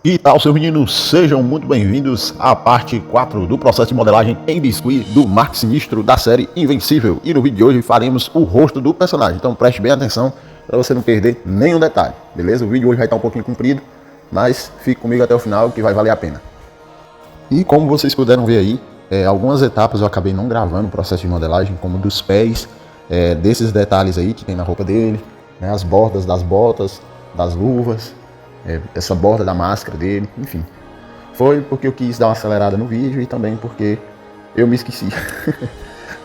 E tal, seus meninos, sejam muito bem-vindos à parte 4 do processo de modelagem em biscuit do Mark Sinistro da série Invencível. E no vídeo de hoje faremos o rosto do personagem, então preste bem atenção para você não perder nenhum detalhe, beleza? O vídeo hoje vai estar um pouquinho comprido, mas fique comigo até o final que vai valer a pena. E como vocês puderam ver aí, algumas etapas eu acabei não gravando o processo de modelagem, como dos pés, desses detalhes aí que tem na roupa dele, né, as bordas das botas, das luvas, essa borda da máscara dele, enfim. Foi porque eu quis dar uma acelerada no vídeo e também porque eu me esqueci.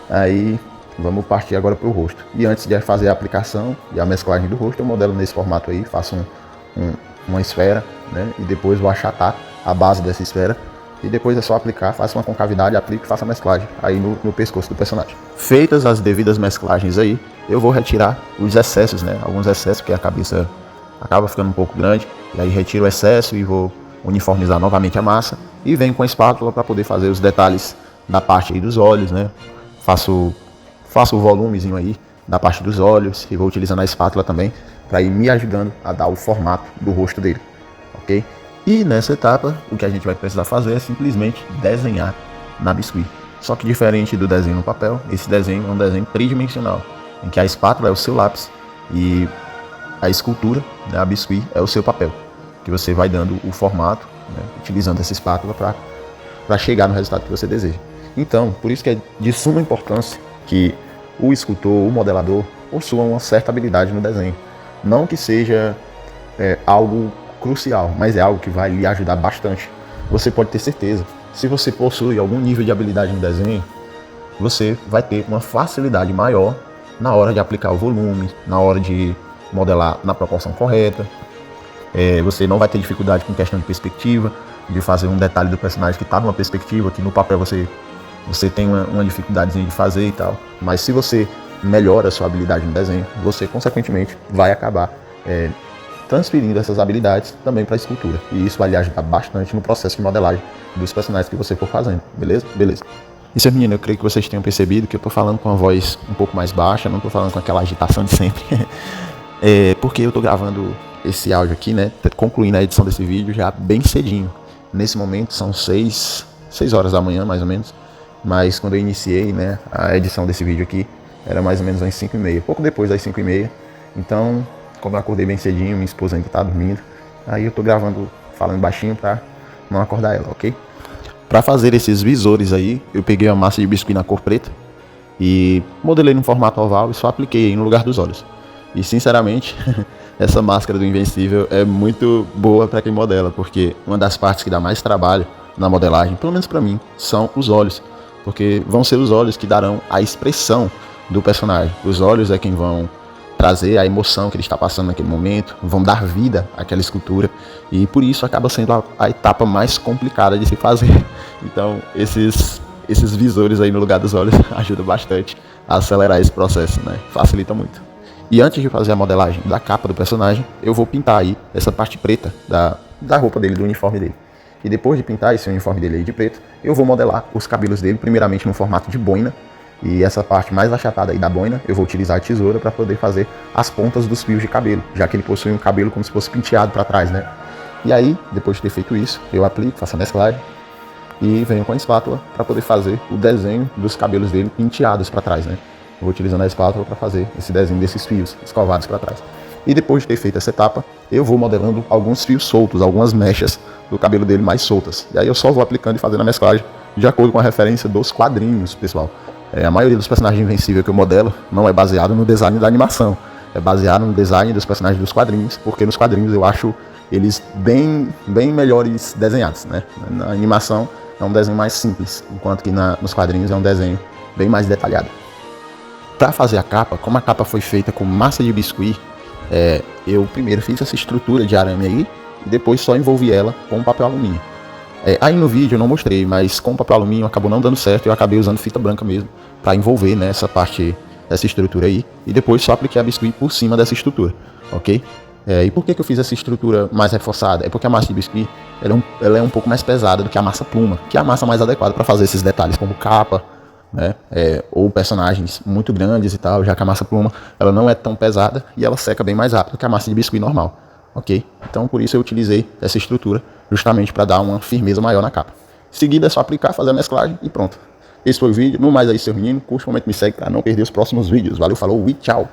Aí vamos partir agora para o rosto. E antes de fazer a aplicação e a mesclagem do rosto, eu modelo nesse formato aí, faço uma esfera, né, e depois vou achatar a base dessa esfera. E depois é só aplicar, faço uma concavidade, aplico e faço a mesclagem aí no pescoço do personagem. Feitas as devidas mesclagens aí, eu vou retirar os excessos, né? Alguns excessos, porque a cabeça acaba ficando um pouco grande. E aí retiro o excesso e vou uniformizar novamente a massa. E venho com a espátula para poder fazer os detalhes na parte aí dos olhos, né? Faço o volumezinho aí da parte dos olhos e vou utilizando a espátula também para ir me ajudando a dar o formato do rosto dele, ok? E nessa etapa, o que a gente vai precisar fazer é simplesmente desenhar na biscuit. Só que diferente do desenho no papel, esse desenho é um desenho tridimensional, em que a espátula é o seu lápis e a escultura, né, a biscuit, é o seu papel, que você vai dando o formato, né, utilizando essa espátula para chegar no resultado que você deseja. Então, por isso que é de suma importância que o escultor, o modelador, possua uma certa habilidade no desenho. Não que seja algo crucial, mas é algo que vai lhe ajudar bastante. Você pode ter certeza, se você possui algum nível de habilidade no desenho, você vai ter uma facilidade maior na hora de aplicar o volume, na hora de modelar na proporção correta. Você não vai ter dificuldade com questão de perspectiva, de fazer um detalhe do personagem que está numa perspectiva, que no papel você tem uma dificuldade de fazer e tal. Mas se você melhora a sua habilidade no desenho, você consequentemente vai acabar transferindo essas habilidades também para a escultura. E isso vai lhe ajudar bastante no processo de modelagem dos personagens que você for fazendo, beleza? Beleza. E seus meninos, eu creio que vocês tenham percebido que eu tô falando com a voz um pouco mais baixa, não tô falando com aquela agitação de sempre. Porque eu tô gravando esse áudio aqui, né, concluindo a edição desse vídeo já bem cedinho. Nesse momento são 6 horas da manhã, mais ou menos. Mas quando eu iniciei, né, a edição desse vídeo aqui, era mais ou menos às 5h30, pouco depois das 5h30. Então, como eu acordei bem cedinho, minha esposa ainda tá dormindo, aí eu tô gravando, falando baixinho pra não acordar ela, ok? Pra fazer esses visores aí, eu peguei a massa de biscuit na cor preta e modelei no formato oval e só apliquei aí no lugar dos olhos. E sinceramente, essa máscara do Invencível é muito boa pra quem modela, porque uma das partes que dá mais trabalho na modelagem, pelo menos pra mim, são os olhos. Porque vão ser os olhos que darão a expressão do personagem. Os olhos é quem vão trazer a emoção que ele está passando naquele momento, vão dar vida àquela escultura, e por isso acaba sendo a etapa mais complicada de se fazer. Então esses visores aí no lugar dos olhos ajudam bastante a acelerar esse processo, né? Facilita muito. E antes de fazer a modelagem da capa do personagem, eu vou pintar aí essa parte preta da roupa dele, do uniforme dele. E depois de pintar esse uniforme dele aí de preto, eu vou modelar os cabelos dele, primeiramente no formato de boina. E essa parte mais achatada aí da boina, eu vou utilizar a tesoura para poder fazer as pontas dos fios de cabelo, já que ele possui um cabelo como se fosse penteado para trás, né? E aí, depois de ter feito isso, eu aplico, faço a mesclagem e venho com a espátula para poder fazer o desenho dos cabelos dele penteados para trás, né? Eu vou utilizando a espátula para fazer esse desenho desses fios escovados para trás. E depois de ter feito essa etapa, eu vou modelando alguns fios soltos, algumas mechas do cabelo dele mais soltas. E aí eu só vou aplicando e fazendo a mesclagem de acordo com a referência dos quadrinhos, pessoal. A maioria dos personagens invencíveis que eu modelo não é baseado no design da animação, é baseado no design dos personagens dos quadrinhos, porque nos quadrinhos eu acho eles bem melhores desenhados, né? Na animação é um desenho mais simples, enquanto que nos quadrinhos é um desenho bem mais detalhado. Para fazer a capa, como a capa foi feita com massa de biscuit, eu primeiro fiz essa estrutura de arame aí e depois só envolvi ela com papel alumínio. Aí no vídeo eu não mostrei, mas com papel alumínio acabou não dando certo e eu acabei usando fita branca mesmo para envolver, né, essa parte dessa estrutura aí, e depois só apliquei a biscuit por cima dessa estrutura, ok? E por que eu fiz essa estrutura mais reforçada? É porque a massa de biscuit ela é um pouco mais pesada do que a massa pluma, que é a massa mais adequada para fazer esses detalhes como capa, né, ou personagens muito grandes e tal, já que a massa pluma ela não é tão pesada e ela seca bem mais rápido que a massa de biscuit normal. Ok? Então por isso eu utilizei essa estrutura justamente para dar uma firmeza maior na capa. Em seguida é só aplicar, fazer a mesclagem e pronto. Esse foi o vídeo. No mais aí, seu menino, curte, comente, me segue para não perder os próximos vídeos. Valeu, falou e tchau!